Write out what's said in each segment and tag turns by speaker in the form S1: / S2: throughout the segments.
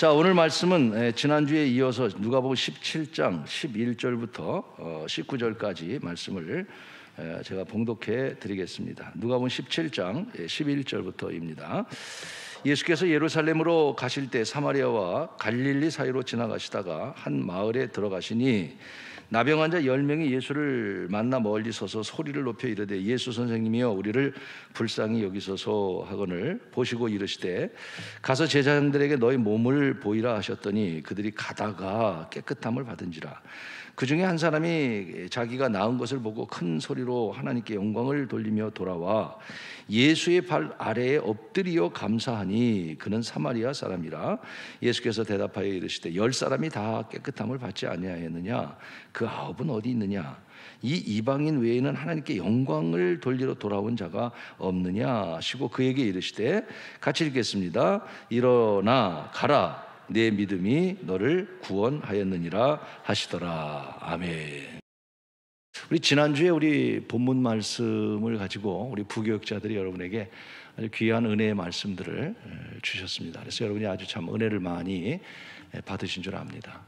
S1: 자, 오늘 말씀은 지난주에 이어서 누가복음 17장 11절부터 19절까지 말씀을 제가 봉독해 드리겠습니다. 누가복음 17장 11절부터입니다. 예수께서 예루살렘으로 가실 때 사마리아와 갈릴리 사이로 지나가시다가 한 마을에 들어가시니 나병 환자 10명이 예수를 만나 멀리 서서 소리를 높여 이르되 예수 선생님이여 우리를 불쌍히 여기소서 하거늘 보시고 이르시되 가서 제자들에게 너희 몸을 보이라 하셨더니 그들이 가다가 깨끗함을 받은지라. 그 중에 한 사람이 자기가 나은 것을 보고 큰 소리로 하나님께 영광을 돌리며 돌아와 예수의 발 아래에 엎드리어 감사하니 그는 사마리아 사람이라. 예수께서 대답하여 이르시되 10사람이 다 깨끗함을 받지 아니하였느냐? 그 9은 어디 있느냐? 이 이방인 외에는 하나님께 영광을 돌리러 돌아온 자가 없느냐 하시고 그에게 이르시되 같이 읽겠습니다. 일어나 가라, 내 믿음이 너를 구원하였느니라 하시더라. 아멘. 우리 지난주에 우리 본문 말씀을 가지고 우리 부교육자들이 여러분에게 아주 귀한 은혜의 말씀들을 주셨습니다. 그래서 여러분이 아주 참 은혜를 많이 받으신 줄 압니다.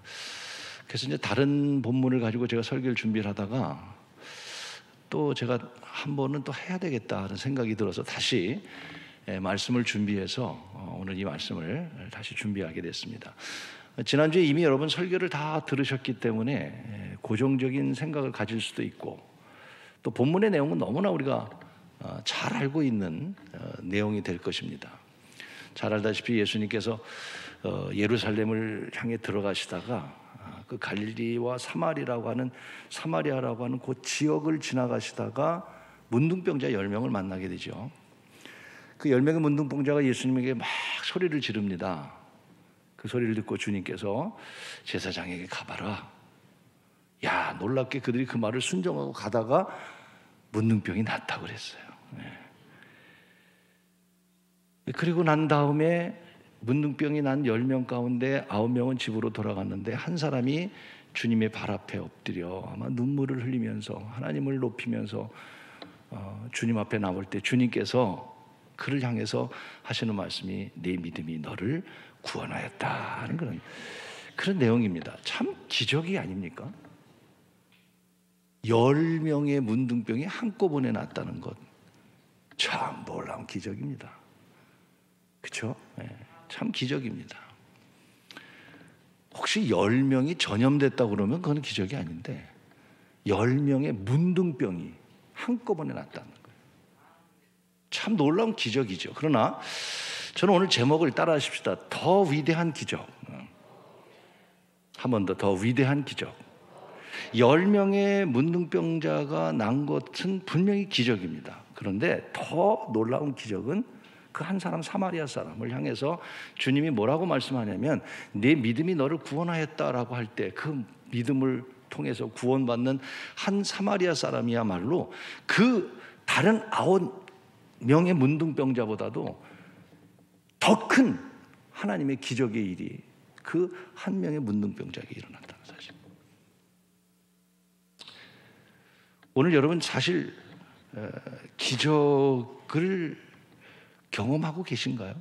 S1: 그래서 이제 다른 본문을 가지고 제가 설교를 준비를 하다가 또 제가 한 번은 또 해야 되겠다 하는 생각이 들어서 다시 말씀을 준비해서 오늘 이 말씀을 다시 준비하게 됐습니다. 지난주에 이미 여러분 설교를 다 들으셨기 때문에 고정적인 생각을 가질 수도 있고 또 본문의 내용은 너무나 우리가 잘 알고 있는 내용이 될 것입니다. 잘 알다시피 예수님께서 예루살렘을 향해 들어가시다가 그 갈릴리와 사마리아라고 하는 그 지역을 지나가시다가 문둥병자 10명을 만나게 되죠. 그 10명의 문둥병자가 예수님에게 막 소리를 지릅니다. 그 소리를 듣고 주님께서 제사장에게 가봐라. 야, 놀랍게 그들이 그 말을 순종하고 가다가 문둥병이 낫다고 그랬어요. 그리고 난 다음에 문둥병이 난 10명 가운데 9명은 집으로 돌아갔는데 한 사람이 주님의 발 앞에 엎드려 아마 눈물을 흘리면서 하나님을 높이면서 주님 앞에 나올 때 주님께서 그를 향해서 하시는 말씀이 내 믿음이 너를 구원하였다 하는 그런 내용입니다. 참 기적이 아닙니까? 10명의 문둥병이 한꺼번에 낫다는 것 참 놀라운 기적입니다. 그렇죠? 네, 참 기적입니다. 혹시 10명이 전염됐다고 그러면 그건 기적이 아닌데 10명의 문둥병이 한꺼번에 낫다는 거예요. 참 놀라운 기적이죠. 그러나 저는 오늘 제목을 따라 하십시다. 더 위대한 기적. 한 번 더 위대한 기적. 10명의 문둥병자가 난 것은 분명히 기적입니다. 그런데 더 놀라운 기적은 그 한 사람 사마리아 사람을 향해서 주님이 뭐라고 말씀하냐면 내 믿음이 너를 구원하였다라고 할 때 그 믿음을 통해서 구원받는 한 사마리아 사람이야말로 그 다른 9명의 문둥병자보다도 더 큰 하나님의 기적의 일이 그 한 명의 문둥병자에게 일어났다는 사실. 오늘 여러분 사실 기적을 경험하고 계신가요?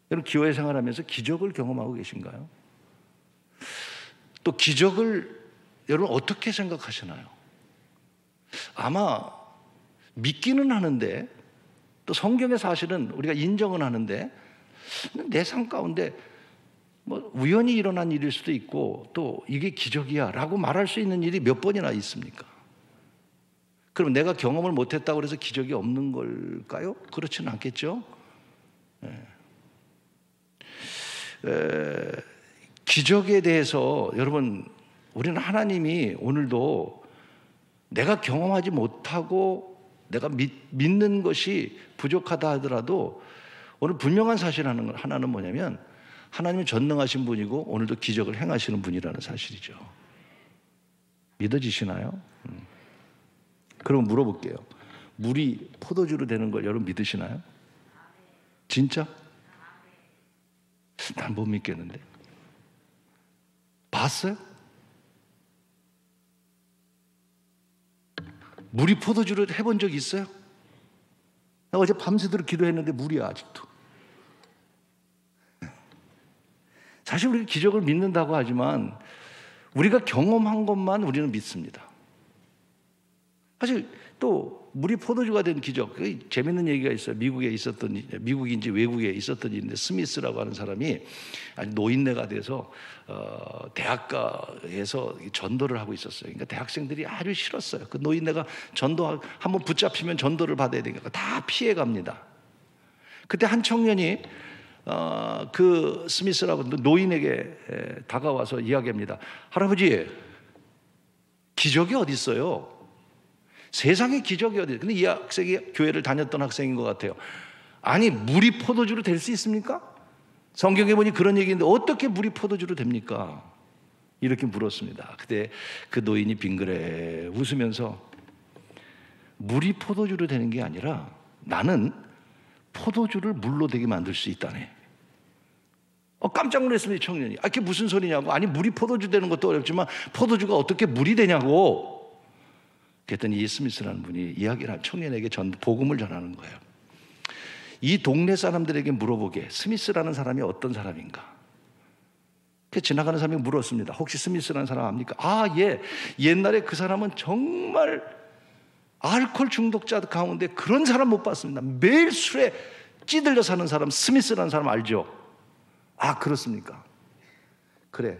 S1: 여러분 교회 생활하면서 기적을 경험하고 계신가요? 또 기적을 여러분 어떻게 생각하시나요? 아마 믿기는 하는데 또 성경의 사실은 우리가 인정은 하는데 내 삶 가운데 뭐 우연히 일어난 일일 수도 있고 또 이게 기적이야 라고 말할 수 있는 일이 몇 번이나 있습니까? 그럼 내가 경험을 못했다고 해서 기적이 없는 걸까요? 그렇지는 않겠죠. 기적에 대해서 여러분 우리는 하나님이 오늘도 내가 경험하지 못하고 내가 믿는 것이 부족하다 하더라도 오늘 분명한 사실 하나는 뭐냐면 하나님은 전능하신 분이고 오늘도 기적을 행하시는 분이라는 사실이죠. 믿어지시나요? 그럼 물어볼게요. 물이 포도주로 되는 걸 여러분 믿으시나요? 진짜? 난 못 믿겠는데. 봤어요? 물이 포도주로 해본 적 있어요? 나 어제 밤새도록 기도했는데 물이야 아직도. 사실 우리가 기적을 믿는다고 하지만 우리가 경험한 것만 우리는 믿습니다. 사실 또 물이 포도주가 된 기적, 재밌는 얘기가 있어요. 미국인지 외국에 있었던 일인데, 스미스라고 하는 사람이 아주 노인네가 돼서 대학가에서 전도를 하고 있었어요. 그러니까 대학생들이 아주 싫었어요. 그 노인네가 한번 붙잡히면 전도를 받아야 되니까 다 피해 갑니다. 그때 한 청년이 그 스미스라고 노인에게 다가와서 이야기합니다. 할아버지, 기적이 어디 있어요? 세상에 기적이 어디 있어요? 근데 이 학생이 교회를 다녔던 학생인 것 같아요. 아니, 물이 포도주로 될 수 있습니까? 성경에 보니 그런 얘기인데 어떻게 물이 포도주로 됩니까? 이렇게 물었습니다. 그때 그 노인이 빙그레 웃으면서 물이 포도주로 되는 게 아니라 나는 포도주를 물로 되게 만들 수 있다네. 깜짝 놀랐습니다. 청년이. 그게 무슨 소리냐고. 아니, 물이 포도주 되는 것도 어렵지만 포도주가 어떻게 물이 되냐고. 그랬더니 이 스미스라는 분이 이야기를 한 청년에게 복음을 전하는 거예요. 이 동네 사람들에게 물어보게, 스미스라는 사람이 어떤 사람인가. 지나가는 사람이 물었습니다. 혹시 스미스라는 사람 압니까? 예. 옛날에 그 사람은 정말 알코올 중독자 가운데 그런 사람 못 봤습니다. 매일 술에 찌들려 사는 사람, 스미스라는 사람 알죠? 그렇습니까? 그래,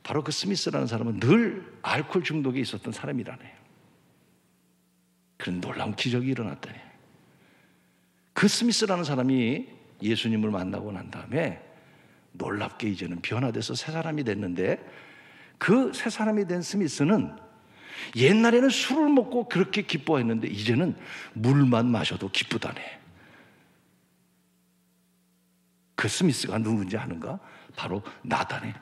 S1: 바로 그 스미스라는 사람은 늘 알코올 중독에 있었던 사람이라네. 그런 놀라운 기적이 일어났다니. 그 스미스라는 사람이 예수님을 만나고 난 다음에 놀랍게 이제는 변화돼서 새 사람이 됐는데, 그 새 사람이 된 스미스는 옛날에는 술을 먹고 그렇게 기뻐했는데 이제는 물만 마셔도 기쁘다네. 그 스미스가 누군지 아는가? 바로 나다네.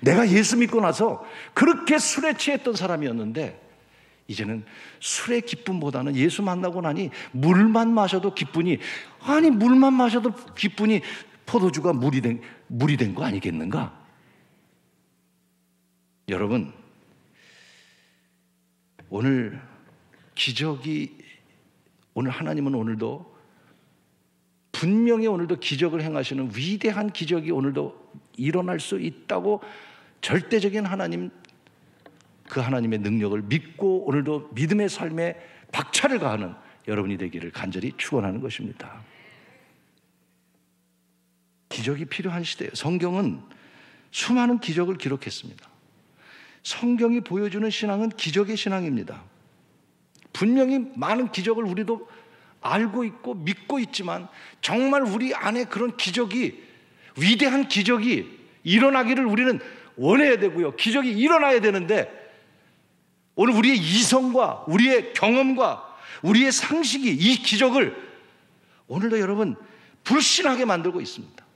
S1: 내가 예수 믿고 나서 그렇게 술에 취했던 사람이었는데 이제는 술의 기쁨보다는 예수 만나고 나니 물만 마셔도 기쁘니, 아니 물만 마셔도 기쁘니 포도주가 물이 된 거 아니겠는가? 여러분, 오늘 하나님은 오늘도 분명히 오늘도 기적을 행하시는 위대한 기적이 오늘도 일어날 수 있다고, 절대적인 하나님, 그 하나님의 능력을 믿고 오늘도 믿음의 삶에 박차를 가하는 여러분이 되기를 간절히 축원하는 것입니다. 기적이 필요한 시대예요. 성경은 수많은 기적을 기록했습니다. 성경이 보여주는 신앙은 기적의 신앙입니다. 분명히 많은 기적을 우리도 알고 있고 믿고 있지만, 정말 우리 안에 그런 기적이, 위대한 기적이 일어나기를 우리는 원해야 되고요. 기적이 일어나야 되는데, 오늘 우리의 이성과 우리의 경험과 우리의 상식이 이 기적을 오늘도 여러분 불신하게 만들고 있습니다.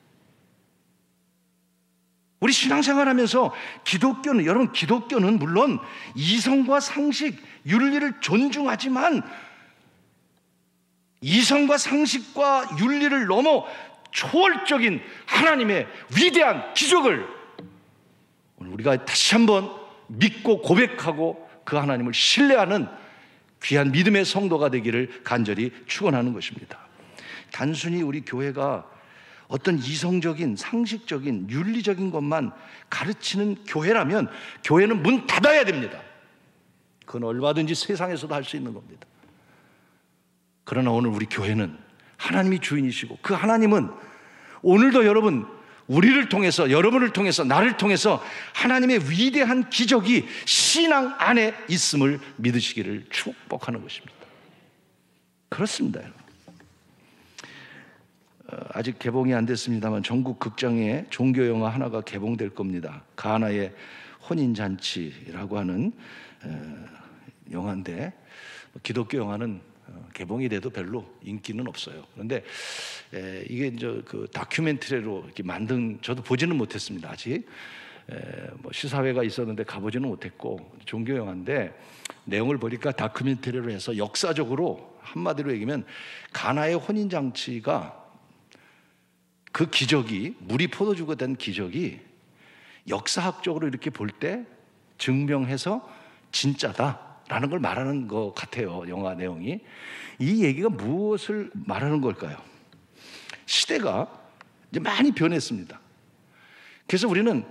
S1: 우리 신앙생활하면서 기독교는 물론 이성과 상식, 윤리를 존중하지만 이성과 상식과 윤리를 넘어 초월적인 하나님의 위대한 기적을 오늘 우리가 다시 한번 믿고 고백하고 그 하나님을 신뢰하는 귀한 믿음의 성도가 되기를 간절히 축원하는 것입니다. 단순히 우리 교회가 어떤 이성적인, 상식적인, 윤리적인 것만 가르치는 교회라면 교회는 문 닫아야 됩니다. 그건 얼마든지 세상에서도 할 수 있는 겁니다. 그러나 오늘 우리 교회는 하나님이 주인이시고, 그 하나님은 오늘도 우리를 통해서, 여러분을 통해서, 나를 통해서 하나님의 위대한 기적이 신앙 안에 있음을 믿으시기를 축복하는 것입니다. 그렇습니다. 아직 개봉이 안 됐습니다만 전국 극장에 종교 영화 하나가 개봉될 겁니다. 가나의 혼인잔치라고 하는 영화인데, 기독교 영화는 개봉이 돼도 별로 인기는 없어요. 그런데 이게 이제 그 다큐멘터리로 이렇게 만든, 저도 보지는 못했습니다. 아직 시사회가 있었는데 가보지는 못했고, 종교 영화인데 내용을 보니까 다큐멘터리로 해서 역사적으로 한마디로 얘기하면 가나의 혼인잔치가, 그 기적이, 물이 포도주가 된 기적이 역사학적으로 이렇게 볼 때 증명해서 진짜다라는 걸 말하는 것 같아요. 영화 내용이. 이 얘기가 무엇을 말하는 걸까요? 시대가 이제 많이 변했습니다. 그래서 우리는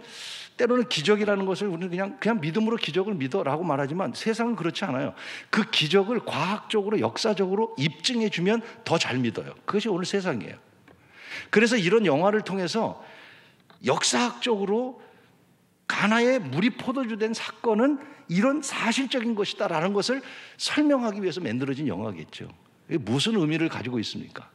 S1: 때로는 기적이라는 것을 우리는 그냥 믿음으로 기적을 믿어라고 말하지만 세상은 그렇지 않아요. 그 기적을 과학적으로 역사적으로 입증해 주면 더 잘 믿어요. 그것이 오늘 세상이에요. 그래서 이런 영화를 통해서 역사학적으로 가나에 물이 포도주 된 사건은 이런 사실적인 것이다라는 것을 설명하기 위해서 만들어진 영화겠죠. 이게 무슨 의미를 가지고 있습니까?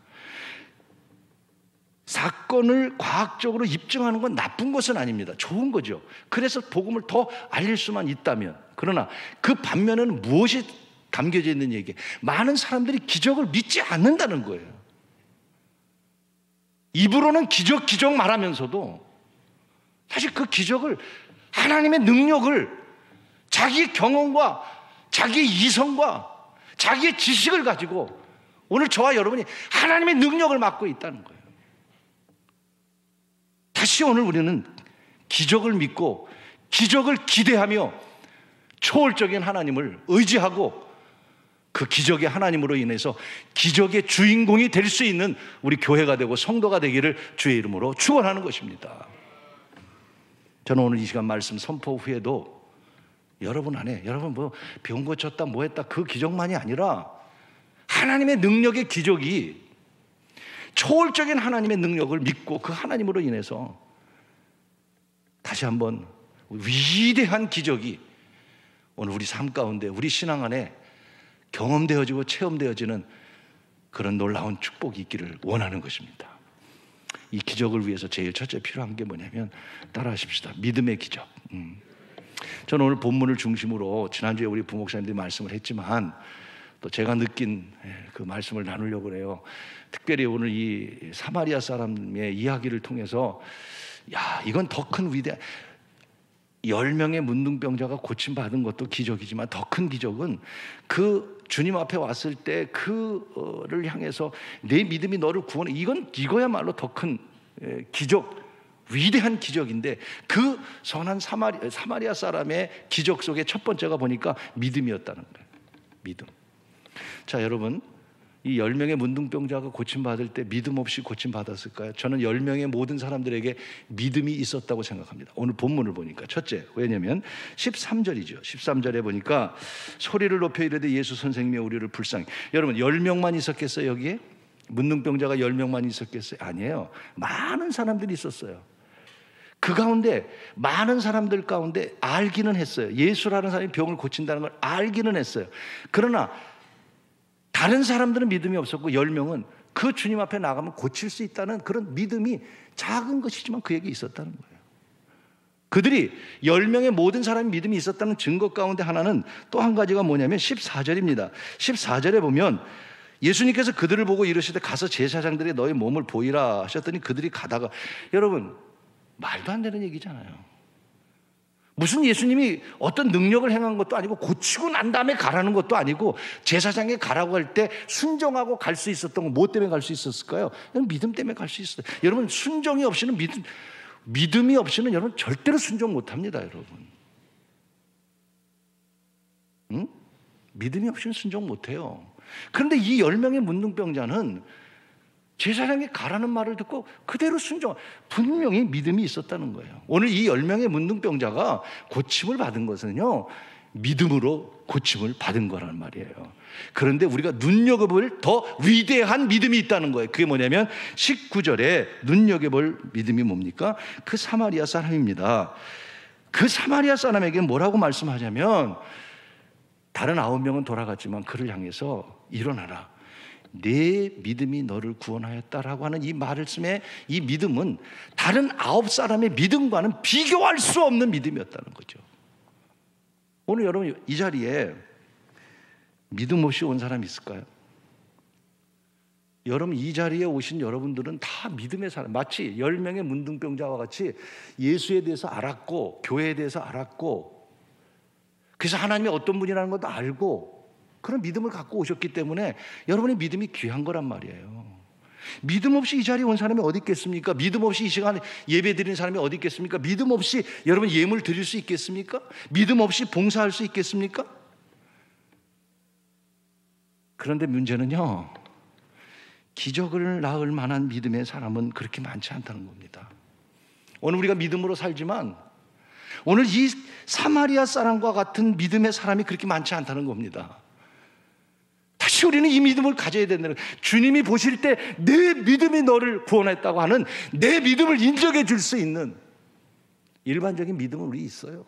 S1: 사건을 과학적으로 입증하는 건 나쁜 것은 아닙니다. 좋은 거죠. 그래서 복음을 더 알릴 수만 있다면. 그러나 그 반면에는 무엇이 담겨져 있는 얘기예요? 많은 사람들이 기적을 믿지 않는다는 거예요. 입으로는 기적 말하면서도 사실 그 기적을, 하나님의 능력을 자기의 경험과 자기의 이성과 자기의 지식을 가지고 오늘 저와 여러분이 하나님의 능력을 맡고 있다는 거예요. 다시 오늘 우리는 기적을 믿고 기적을 기대하며 초월적인 하나님을 의지하고 그 기적의 하나님으로 인해서 기적의 주인공이 될 수 있는 우리 교회가 되고 성도가 되기를 주의 이름으로 축원하는 것입니다. 저는 오늘 이 시간 말씀 선포 후에도 여러분 안에, 여러분 뭐 병 고쳤다 뭐 했다 그 기적만이 아니라 하나님의 능력의 기적이, 초월적인 하나님의 능력을 믿고 그 하나님으로 인해서 다시 한번 위대한 기적이 오늘 우리 삶 가운데, 우리 신앙 안에 경험되어지고 체험되어지는 그런 놀라운 축복이 있기를 원하는 것입니다. 이 기적을 위해서 제일 첫째 필요한 게 뭐냐면, 따라하십시다. 믿음의 기적. 저는 오늘 본문을 중심으로 지난주에 우리 부목사님들이 말씀을 했지만 또 제가 느낀 그 말씀을 나누려고 해요. 특별히 오늘 이 사마리아 사람의 이야기를 통해서 이건 더 큰 위대, 10명의 문둥병자가 고침받은 것도 기적이지만 더 큰 기적은 그 주님 앞에 왔을 때 그를 향해서 내 믿음이 너를 구원해, 이거야말로 더 큰 기적, 위대한 기적인데 그 선한 사마리아 사람의 기적 속에 첫 번째가 보니까 믿음이었다는 거예요. 믿음. 자, 여러분, 이 10명의 문둥병자가 고침받을 때 믿음 없이 고침받았을까요? 저는 10명의 모든 사람들에게 믿음이 있었다고 생각합니다. 오늘 본문을 보니까. 첫째, 왜냐하면 13절이죠. 13절에 보니까 소리를 높여 이르되 예수 선생님이 우리를 불쌍히. 여러분, 10명만 있었겠어요? 여기에? 문둥병자가 10명만 있었겠어요? 아니에요. 많은 사람들이 있었어요. 그 가운데, 많은 사람들 가운데 알기는 했어요. 예수라는 사람이 병을 고친다는 걸 알기는 했어요. 그러나 다른 사람들은 믿음이 없었고 10명은 그 주님 앞에 나가면 고칠 수 있다는 그런 믿음이 작은 것이지만 그에게 있었다는 거예요. 그들이 10명의 모든 사람이 믿음이 있었다는 증거 가운데 하나는 또 한 가지가 뭐냐면 14절입니다. 14절에 보면 예수님께서 그들을 보고 이르시되 가서 제사장들이 너의 몸을 보이라 하셨더니 그들이 가다가, 여러분 말도 안 되는 얘기잖아요. 무슨 예수님이 어떤 능력을 행한 것도 아니고 고치고 난 다음에 가라는 것도 아니고 제사장에 가라고 할 때 순종하고 갈 수 있었던 건 뭐 때문에 갈 수 있었을까요? 믿음 때문에 갈 수 있어요. 여러분, 순종이 없이는 믿음이 없이는 여러분 절대로 순종 못합니다. 여러분, 믿음이 없이는 순종 못해요. 그런데 이 10명의 문둥병자는 제사장에 가라는 말을 듣고 그대로 순종, 분명히 믿음이 있었다는 거예요. 오늘 이 10명의 문둥병자가 고침을 받은 것은요, 믿음으로 고침을 받은 거란 말이에요. 그런데 우리가 눈여겨볼 더 위대한 믿음이 있다는 거예요. 그게 뭐냐면 19절에 눈여겨볼 믿음이 뭡니까? 그 사마리아 사람입니다. 그 사마리아 사람에게 뭐라고 말씀하냐면, 다른 9명은 돌아갔지만 그를 향해서 일어나라, 내 믿음이 너를 구원하였다라고 하는 이 말씀의 이 믿음은 다른 9사람의 믿음과는 비교할 수 없는 믿음이었다는 거죠. 오늘 여러분 이 자리에 믿음 없이 온 사람이 있을까요? 여러분 이 자리에 오신 여러분들은 다 믿음의 사람, 마치 10명의 문둥병자와 같이 예수에 대해서 알았고 교회에 대해서 알았고 그래서 하나님이 어떤 분이라는 것도 알고 그런 믿음을 갖고 오셨기 때문에 여러분의 믿음이 귀한 거란 말이에요. 믿음 없이 이 자리에 온 사람이 어디 있겠습니까? 믿음 없이 이 시간에 예배 드리는 사람이 어디 있겠습니까? 믿음 없이 여러분 예물 드릴 수 있겠습니까? 믿음 없이 봉사할 수 있겠습니까? 그런데 문제는요, 기적을 낳을 만한 믿음의 사람은 그렇게 많지 않다는 겁니다. 오늘 우리가 믿음으로 살지만 오늘 이 사마리아 사람과 같은 믿음의 사람이 그렇게 많지 않다는 겁니다. 다시 우리는 이 믿음을 가져야 된다는 거예요. 주님이 보실 때 내 믿음이 너를 구원했다고 하는 내 믿음을 인정해 줄 수 있는 일반적인 믿음은 우리 있어요.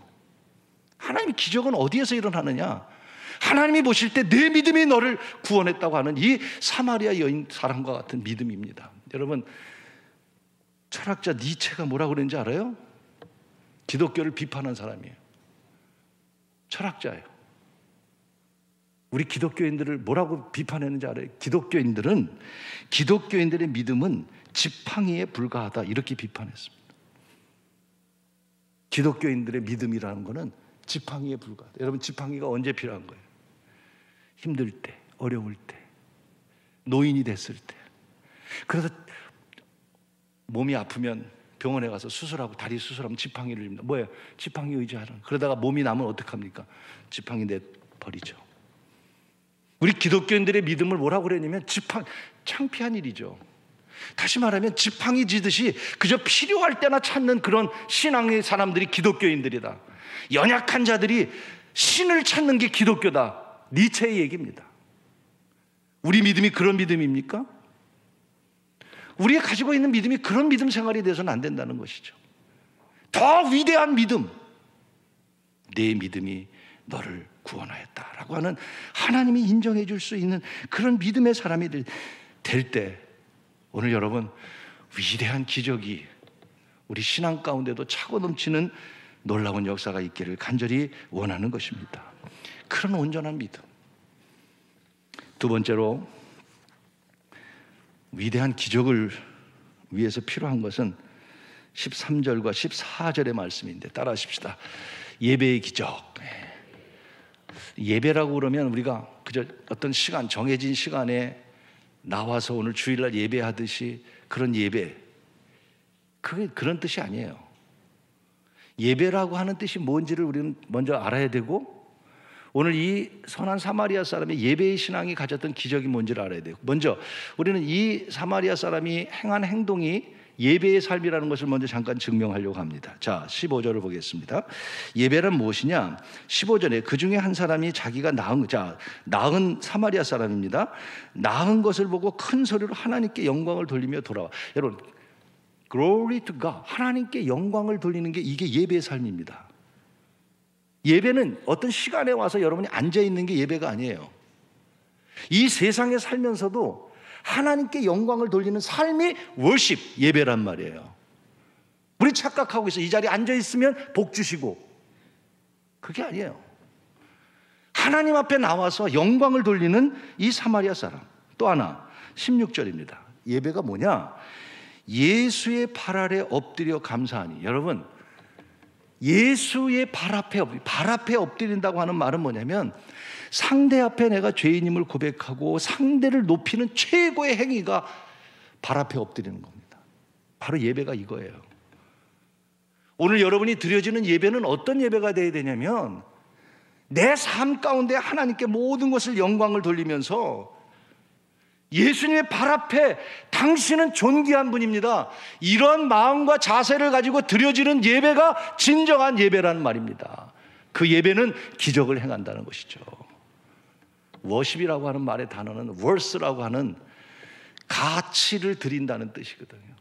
S1: 하나님의 기적은 어디에서 일어나느냐? 하나님이 보실 때 내 믿음이 너를 구원했다고 하는 이 사마리아 여인 사람과 같은 믿음입니다. 여러분, 철학자 니체가 뭐라고 그랬는지 알아요? 기독교를 비판한 사람이에요. 철학자예요. 우리 기독교인들을 뭐라고 비판했는지 알아요? 기독교인들의 믿음은 지팡이에 불과하다, 이렇게 비판했습니다. 기독교인들의 믿음이라는 것은 지팡이에 불과하다. 여러분, 지팡이가 언제 필요한 거예요? 힘들 때, 어려울 때, 노인이 됐을 때. 그래서 몸이 아프면 병원에 가서 수술하고 다리 수술하면 지팡이를 줍니다. 뭐예요? 지팡이 의지하는. 그러다가 몸이 나면 어떡합니까? 지팡이 내버리죠. 우리 기독교인들의 믿음을 뭐라고 그랬냐면 창피한 일이죠. 다시 말하면 지팡이 지듯이 그저 필요할 때나 찾는 그런 신앙의 사람들이 기독교인들이다. 연약한 자들이 신을 찾는 게 기독교다. 니체의 얘기입니다. 우리 믿음이 그런 믿음입니까? 우리가 가지고 있는 믿음이 그런 믿음 생활이 돼서는 안 된다는 것이죠. 더 위대한 믿음, 내 믿음이 너를 구원하였다라고 하는 하나님이 인정해 줄 수 있는 그런 믿음의 사람이 될 때, 오늘 여러분, 위대한 기적이 우리 신앙 가운데도 차고 넘치는 놀라운 역사가 있기를 간절히 원하는 것입니다. 그런 온전한 믿음. 두 번째로, 위대한 기적을 위해서 필요한 것은 13절과 14절의 말씀인데 따라하십시다. 예배의 기적. 예배라고 그러면 우리가 그저 어떤 시간, 정해진 시간에 나와서 오늘 주일날 예배하듯이 그런 예배, 그게 그런 뜻이 아니에요. 예배라고 하는 뜻이 뭔지를 우리는 먼저 알아야 되고, 오늘 이 선한 사마리아 사람의 예배의 신앙이 가졌던 기적이 뭔지를 알아야 돼요. 먼저 우리는 이 사마리아 사람이 행한 행동이 예배의 삶이라는 것을 먼저 잠깐 증명하려고 합니다. 자, 15절을 보겠습니다. 예배란 무엇이냐? 15절에 그 중에 한 사람이 자기가 낳은 사마리아 사람입니다. 낳은 것을 보고 큰 소리로 하나님께 영광을 돌리며 돌아와. 여러분, Glory to God, 하나님께 영광을 돌리는 게 이게 예배의 삶입니다. 예배는 어떤 시간에 와서 여러분이 앉아있는 게 예배가 아니에요. 이 세상에 살면서도 하나님께 영광을 돌리는 삶이 워십, 예배란 말이에요. 우리 착각하고 있어요. 이 자리에 앉아있으면 복 주시고. 그게 아니에요. 하나님 앞에 나와서 영광을 돌리는 이 사마리아 사람. 또 하나, 16절입니다. 예배가 뭐냐? 예수의 발 아래 엎드려 감사하니. 여러분, 예수의 발 앞에 엎드린다고 하는 말은 뭐냐면, 상대 앞에 내가 죄인임을 고백하고 상대를 높이는 최고의 행위가 발 앞에 엎드리는 겁니다. 바로 예배가 이거예요. 오늘 여러분이 드려지는 예배는 어떤 예배가 되어야 되냐면, 내 삶 가운데 하나님께 모든 것을 영광을 돌리면서 예수님의 발 앞에 당신은 존귀한 분입니다, 이런 마음과 자세를 가지고 드려지는 예배가 진정한 예배라는 말입니다. 그 예배는 기적을 행한다는 것이죠. 워십이라고 하는 말의 단어는 worth라고 하는 가치를 드린다는 뜻이거든요.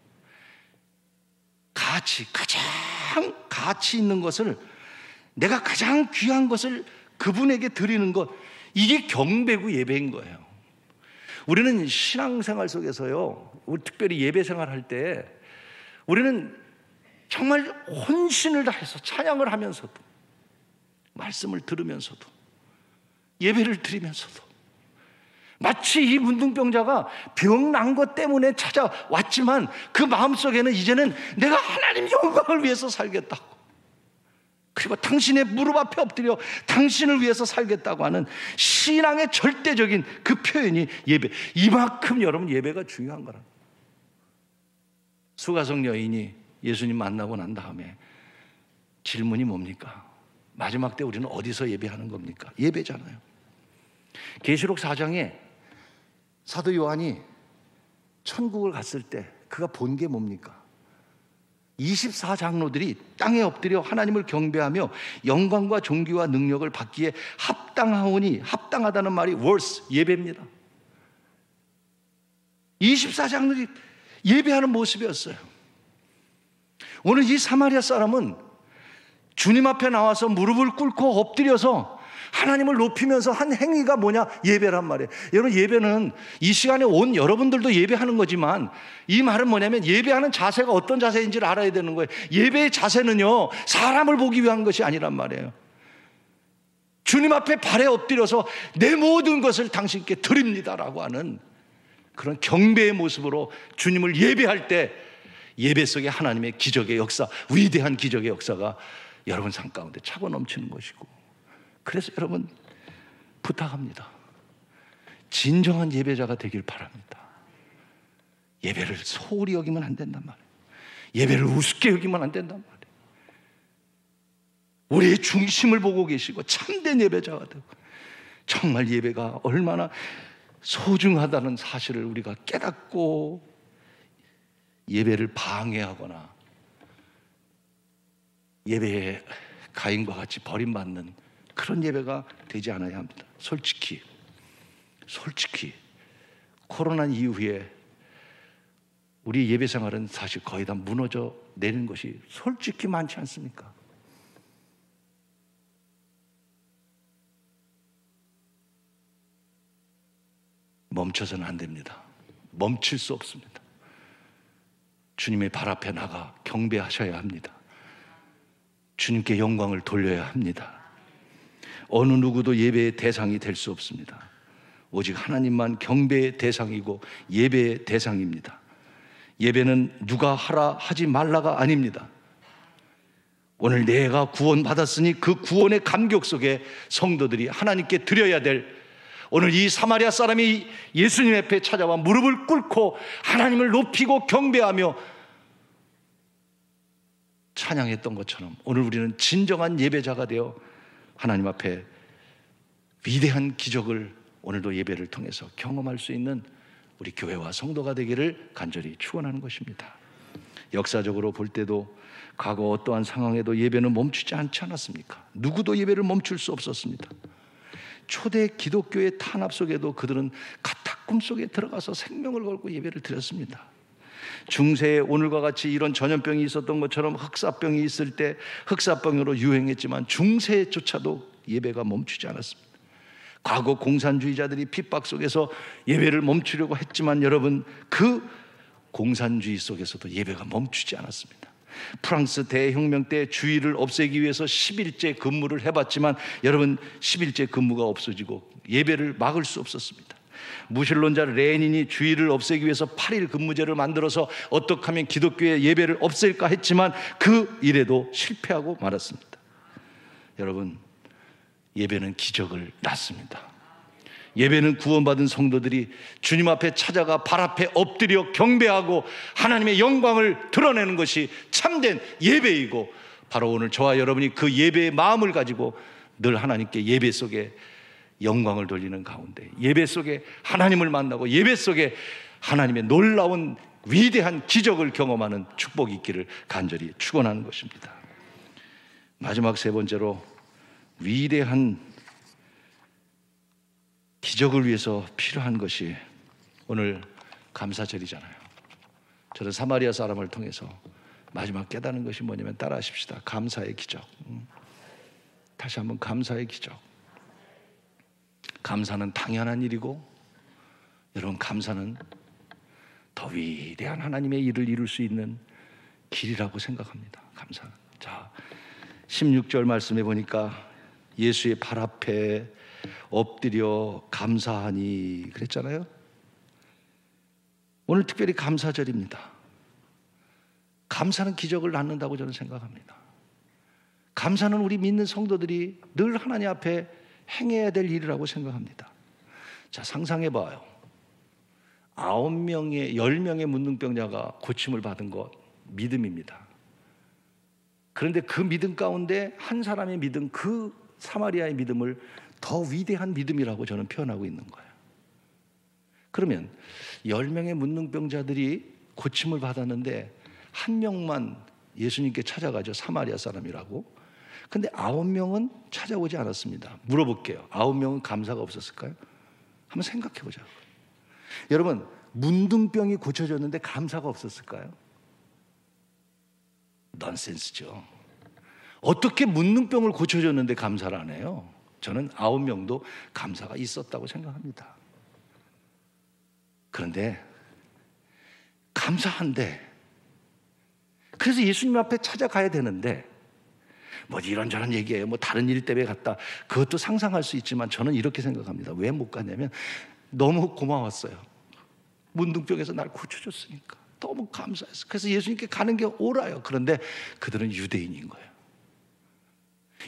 S1: 가장 가치 있는 것을, 내가 가장 귀한 것을 그분에게 드리는 것, 이게 경배고 예배인 거예요. 우리는 신앙생활 속에서요, 우리 특별히 예배생활 할 때 우리는 정말 혼신을 다해서 찬양을 하면서도, 말씀을 들으면서도, 예배를 드리면서도, 마치 이 문둥병자가 병 난 것 때문에 찾아왔지만 그 마음속에는 이제는 내가 하나님 영광을 위해서 살겠다고, 그리고 당신의 무릎 앞에 엎드려 당신을 위해서 살겠다고 하는 신앙의 절대적인 그 표현이 예배. 이만큼 여러분 예배가 중요한 거라. 수가성 여인이 예수님 만나고 난 다음에 질문이 뭡니까? 마지막 때 우리는 어디서 예배하는 겁니까? 예배잖아요. 계시록 4장에 사도 요한이 천국을 갔을 때 그가 본 게 뭡니까? 24장로들이 땅에 엎드려 하나님을 경배하며 영광과 존귀와 능력을 받기에 합당하오니, 합당하다는 말이 worth, 예배입니다. 24장로들이 예배하는 모습이었어요. 오늘 이 사마리아 사람은 주님 앞에 나와서 무릎을 꿇고 엎드려서 하나님을 높이면서 한 행위가 뭐냐? 예배란 말이에요. 여러분, 예배는 이 시간에 온 여러분들도 예배하는 거지만, 이 말은 뭐냐면 예배하는 자세가 어떤 자세인지를 알아야 되는 거예요. 예배의 자세는요, 사람을 보기 위한 것이 아니란 말이에요. 주님 앞에 발에 엎드려서 내 모든 것을 당신께 드립니다라고 하는 그런 경배의 모습으로 주님을 예배할 때, 예배 속에 하나님의 기적의 역사, 위대한 기적의 역사가 여러분 삶 가운데 차고 넘치는 것이고, 그래서 여러분 부탁합니다. 진정한 예배자가 되길 바랍니다. 예배를 소홀히 여기면 안 된단 말이에요. 예배를 우습게 여기면 안 된단 말이에요. 우리의 중심을 보고 계시고 참된 예배자가 되고, 정말 예배가 얼마나 소중하다는 사실을 우리가 깨닫고 예배를 방해하거나 예배에 가인과 같이 버림받는 그런 예배가 되지 않아야 합니다. 솔직히 코로나 이후에 우리 예배 생활은 사실 거의 다 무너져 내리는 것이 솔직히 많지 않습니까? 멈춰서는 안 됩니다. 멈출 수 없습니다. 주님의 발 앞에 나가 경배하셔야 합니다. 주님께 영광을 돌려야 합니다. 어느 누구도 예배의 대상이 될 수 없습니다. 오직 하나님만 경배의 대상이고 예배의 대상입니다. 예배는 누가 하라 하지 말라가 아닙니다. 오늘 내가 구원받았으니 그 구원의 감격 속에 성도들이 하나님께 드려야 될, 오늘 이 사마리아 사람이 예수님 앞에 찾아와 무릎을 꿇고 하나님을 높이고 경배하며 찬양했던 것처럼, 오늘 우리는 진정한 예배자가 되어 하나님 앞에 위대한 기적을 오늘도 예배를 통해서 경험할 수 있는 우리 교회와 성도가 되기를 간절히 축원하는 것입니다. 역사적으로 볼 때도 과거 어떠한 상황에도 예배는 멈추지 않지 않았습니까? 누구도 예배를 멈출 수 없었습니다. 초대 기독교의 탄압 속에도 그들은 가타꿈 속에 들어가서 생명을 걸고 예배를 드렸습니다. 중세에 오늘과 같이 이런 전염병이 있었던 것처럼 흑사병이 있을 때 흑사병으로 유행했지만 중세조차도 예배가 멈추지 않았습니다. 과거 공산주의자들이 핍박 속에서 예배를 멈추려고 했지만 여러분, 그 공산주의 속에서도 예배가 멈추지 않았습니다. 프랑스 대혁명 때 주의를 없애기 위해서 10일째 근무를 해봤지만 여러분, 10일째 근무가 없어지고 예배를 막을 수 없었습니다. 무신론자 레닌이 주의를 없애기 위해서 8일 근무제를 만들어서 어떻게 하면 기독교의 예배를 없앨까 했지만 그 일에도 실패하고 말았습니다. 여러분, 예배는 기적을 낳습니다. 예배는 구원받은 성도들이 주님 앞에 찾아가 발 앞에 엎드려 경배하고 하나님의 영광을 드러내는 것이 참된 예배이고, 바로 오늘 저와 여러분이 그 예배의 마음을 가지고 늘 하나님께 예배 속에 영광을 돌리는 가운데, 예배 속에 하나님을 만나고 예배 속에 하나님의 놀라운 위대한 기적을 경험하는 축복이 있기를 간절히 축원하는 것입니다. 마지막 세 번째로, 위대한 기적을 위해서 필요한 것이 오늘 감사절이잖아요. 저는 사마리아 사람을 통해서 마지막 깨닫는 것이 뭐냐면, 따라하십시다. 감사의 기적. 다시 한번 감사의 기적. 감사는 당연한 일이고, 여러분, 감사는 더 위대한 하나님의 일을 이룰 수 있는 길이라고 생각합니다. 감사는. 자, 16절 말씀해 보니까 예수의 발 앞에 엎드려 감사하니 그랬잖아요. 오늘 특별히 감사절입니다. 감사는 기적을 낳는다고 저는 생각합니다. 감사는 우리 믿는 성도들이 늘 하나님 앞에 행해야 될 일이라고 생각합니다. 자, 상상해 봐요. 10명의 문둥병자가 고침을 받은 것, 믿음입니다. 그런데 그 믿음 가운데 한 사람의 믿음, 그 사마리아의 믿음을 더 위대한 믿음이라고 저는 표현하고 있는 거예요. 그러면 10명의 문둥병자들이 고침을 받았는데 한 명만 예수님께 찾아가죠. 사마리아 사람이라고. 근데 9명은 찾아오지 않았습니다. 물어볼게요. 9명은 감사가 없었을까요? 한번 생각해 보자고요. 여러분, 문둥병이 고쳐졌는데 감사가 없었을까요? 넌센스죠. 어떻게 문둥병을 고쳐줬는데 감사를 안 해요? 저는 9명도 감사가 있었다고 생각합니다. 그런데 감사한데, 그래서 예수님 앞에 찾아가야 되는데, 뭐 이런저런 얘기예요. 뭐 다른 일 때문에 갔다. 그것도 상상할 수 있지만 저는 이렇게 생각합니다. 왜 못 갔냐면 너무 고마웠어요. 문둥병에서 날 고쳐줬으니까 너무 감사했어요. 그래서 예수님께 가는 게 옳아요. 그런데 그들은 유대인인 거예요.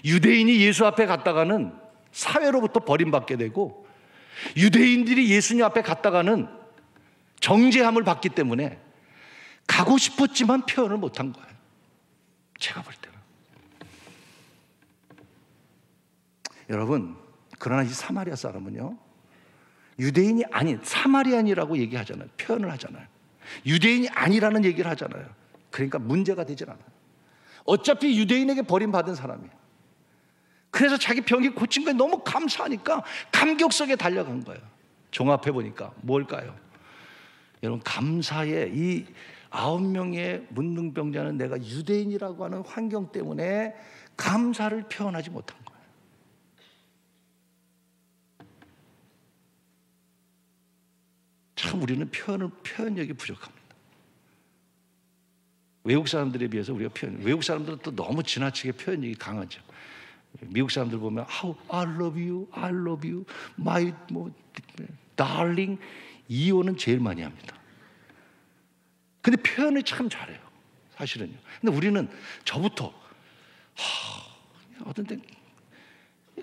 S1: 유대인이 예수 앞에 갔다가는 사회로부터 버림받게 되고, 유대인들이 예수님 앞에 갔다가는 정죄함을 받기 때문에 가고 싶었지만 표현을 못한 거예요. 제가 볼 때는. 여러분, 그러나 이 사마리아 사람은요, 유대인이 아닌 사마리안이라고 얘기하잖아요. 표현을 하잖아요. 유대인이 아니라는 얘기를 하잖아요. 그러니까 문제가 되질 않아요. 어차피 유대인에게 버림받은 사람이에요. 그래서 자기 병이 고친 거에 너무 감사하니까 감격 속에 달려간 거예요. 종합해 보니까 뭘까요? 여러분, 감사의 이 9명의 문둥병자는 내가 유대인이라고 하는 환경 때문에 감사를 표현하지 못한 거예요. 참 우리는 표현력이 부족합니다. 외국 사람들에 비해서 우리가 외국 사람들은 또 너무 지나치게 표현력이 강하죠. 미국 사람들 보면 I love you, I love you, my darling, 이혼은 제일 많이 합니다. 근데 표현을 참 잘해요, 사실은요. 근데 우리는 저부터 어떤 때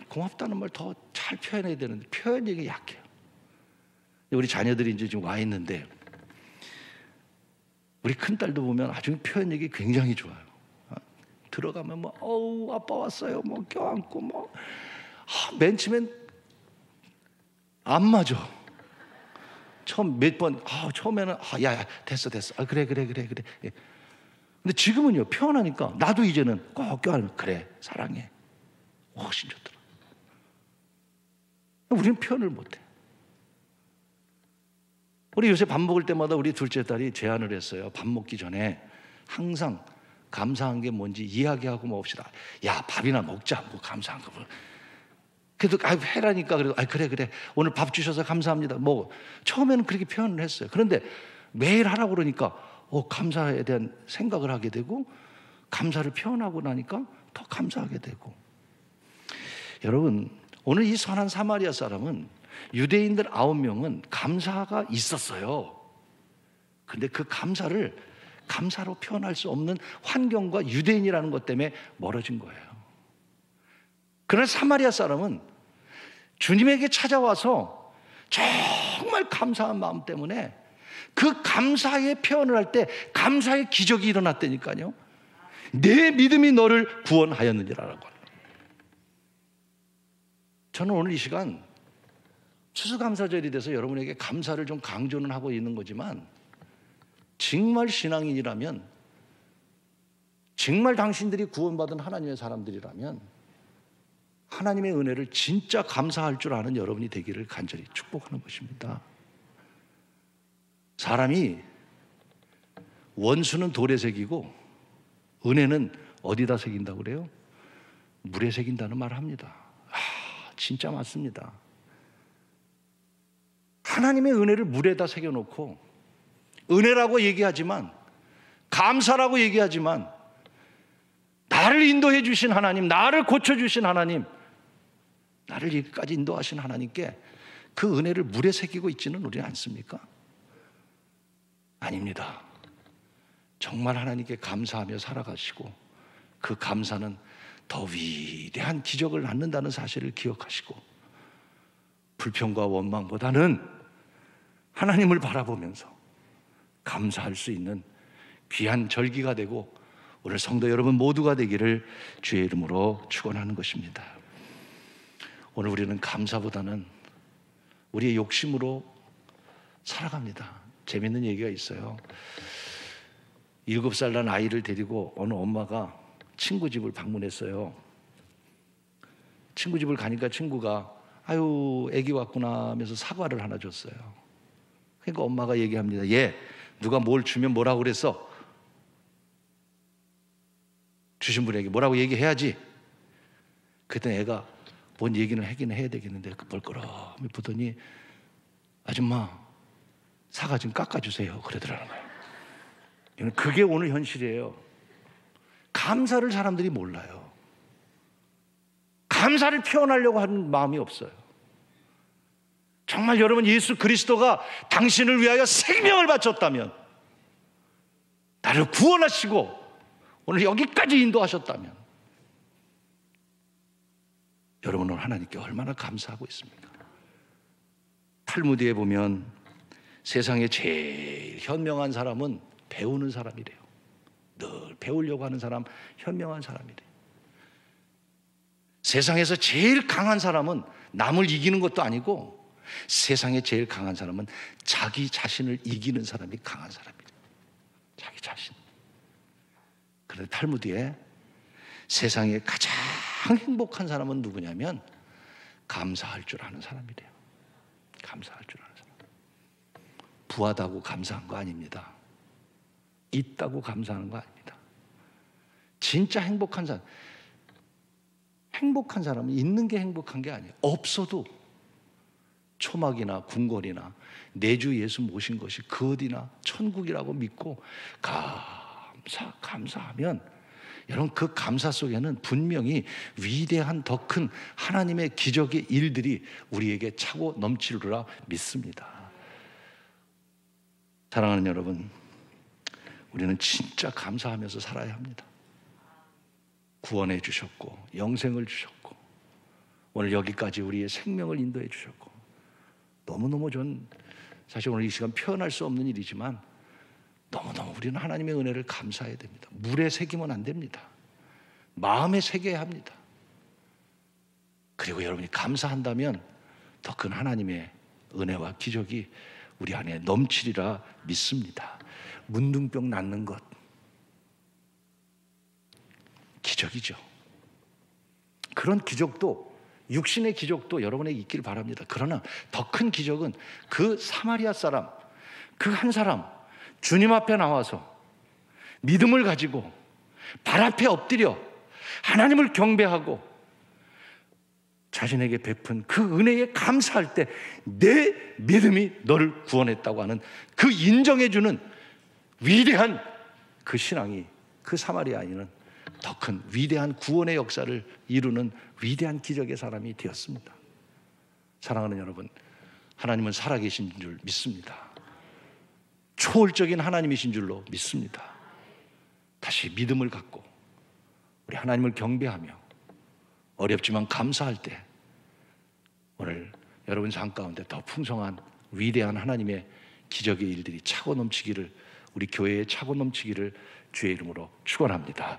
S1: 고맙다는 말 더 잘 표현해야 되는데 표현력이 약해요. 우리 자녀들이 이제 지금 와 있는데, 우리 큰딸도 보면 아주 표현력이 굉장히 좋아요. 들어가면 뭐 어우 아빠 왔어요, 뭐 껴안고 맨 처음엔 안 맞아. 처음 몇 번 처음에는 야 됐어 그래. 근데 지금은요, 표현하니까 나도 이제는 꼭 껴안으면 그래 사랑해, 훨씬 좋더라. 우리는 표현을 못해. 우리 요새 밥 먹을 때마다 우리 둘째 딸이 제안을 했어요. 밥 먹기 전에 항상 감사한 게 뭔지 이야기하고 먹읍시다. 야, 밥이나 먹자. 뭐 감사한 거. 그래도 해라니까. 그래도 그래. 오늘 밥 주셔서 감사합니다. 뭐 처음에는 그렇게 표현을 했어요. 그런데 매일 하라고 그러니까 감사에 대한 생각을 하게 되고, 감사를 표현하고 나니까 더 감사하게 되고. 여러분, 오늘 이 선한 사마리아 사람은, 유대인들 9명은 감사가 있었어요. 근데 그 감사를 감사로 표현할 수 없는 환경과 유대인이라는 것 때문에 멀어진 거예요. 그러나 사마리아 사람은 주님에게 찾아와서 정말 감사한 마음 때문에 그 감사의 표현을 할 때 감사의 기적이 일어났다니까요. 내 믿음이 너를 구원하였느니라라고. 저는 오늘 이 시간 추수감사절이 돼서 여러분에게 감사를 좀 강조는 하고 있는 거지만, 정말 신앙인이라면, 정말 당신들이 구원받은 하나님의 사람들이라면 하나님의 은혜를 진짜 감사할 줄 아는 여러분이 되기를 간절히 축복하는 것입니다. 사람이 원수는 돌에 새기고 은혜는 어디다 새긴다고 그래요? 물에 새긴다는 말을 합니다. 진짜 맞습니다. 하나님의 은혜를 물에다 새겨놓고 은혜라고 얘기하지만, 감사라고 얘기하지만, 나를 인도해 주신 하나님, 나를 고쳐주신 하나님, 나를 여기까지 인도하신 하나님께 그 은혜를 물에 새기고 있지는 우리는 않습니까? 아닙니다. 정말 하나님께 감사하며 살아가시고, 그 감사는 더 위대한 기적을 낳는다는 사실을 기억하시고, 불평과 원망보다는 하나님을 바라보면서 감사할 수 있는 귀한 절기가 되고, 오늘 성도 여러분 모두가 되기를 주의 이름으로 축원하는 것입니다. 오늘 우리는 감사보다는 우리의 욕심으로 살아갑니다. 재밌는 얘기가 있어요. 7살 난 아이를 데리고 어느 엄마가 친구 집을 방문했어요. 친구 집을 가니까 친구가 아유 애기 왔구나 하면서 사과를 하나 줬어요. 그러니까 엄마가 얘기합니다. 얘 누가 뭘 주면 뭐라고 그랬어? 주신 분에게 뭐라고 얘기해야지. 그랬더니 애가 뭔 얘기는 하긴 해야 되겠는데 벌끄러미 보더니 아줌마 사과 좀 깎아주세요 그러더라는 거예요. 그게 오늘 현실이에요. 감사를 사람들이 몰라요. 감사를 표현하려고 하는 마음이 없어요. 정말 여러분 예수 그리스도가 당신을 위하여 생명을 바쳤다면, 나를 구원하시고 오늘 여기까지 인도하셨다면 여러분은 하나님께 얼마나 감사하고 있습니까? 탈무드에 보면 세상에 제일 현명한 사람은 배우는 사람이래요. 늘 배우려고 하는 사람, 현명한 사람이래요. 세상에서 제일 강한 사람은 남을 이기는 것도 아니고 세상에 제일 강한 사람은 자기 자신을 이기는 사람이 강한 사람이래요. 자기 자신. 그런데 탈무드에 세상에 가장 행복한 사람은 누구냐면 감사할 줄 아는 사람이래요. 감사할 줄 아는 사람. 부하다고 감사한 거 아닙니다. 있다고 감사하는 거 아닙니다. 진짜 행복한 사람은 있는 게 행복한 게 아니에요. 없어도 초막이나 궁궐이나 내 주 예수 모신 것이 그 어디나 천국이라고 믿고 감사하면 여러분 그 감사 속에는 분명히 위대한 더 큰 하나님의 기적의 일들이 우리에게 차고 넘치리라 믿습니다. 사랑하는 여러분, 우리는 진짜 감사하면서 살아야 합니다. 구원해 주셨고 영생을 주셨고 오늘 여기까지 우리의 생명을 인도해 주셨고 너무너무 사실 오늘 이 시간 표현할 수 없는 일이지만 너무너무 우리는 하나님의 은혜를 감사해야 됩니다. 물에 새기면 안 됩니다. 마음에 새겨야 합니다. 그리고 여러분이 감사한다면 더 큰 하나님의 은혜와 기적이 우리 안에 넘치리라 믿습니다. 문둥병 낫는 것 기적이죠. 그런 기적도 육신의 기적도 여러분에게 있길 바랍니다. 그러나 더 큰 기적은 그 사마리아 사람, 그 한 사람 주님 앞에 나와서 믿음을 가지고 발 앞에 엎드려 하나님을 경배하고 자신에게 베푼 그 은혜에 감사할 때 내 믿음이 너를 구원했다고 하는 그 인정해주는 위대한 그 신앙이, 그 사마리아인은 더 큰 위대한 구원의 역사를 이루는 위대한 기적의 사람이 되었습니다. 사랑하는 여러분, 하나님은 살아계신 줄 믿습니다. 초월적인 하나님이신 줄로 믿습니다. 다시 믿음을 갖고 우리 하나님을 경배하며 어렵지만 감사할 때 오늘 여러분 삶 가운데 더 풍성한 위대한 하나님의 기적의 일들이 차고 넘치기를, 우리 교회에 차고 넘치기를 주의 이름으로 축원합니다.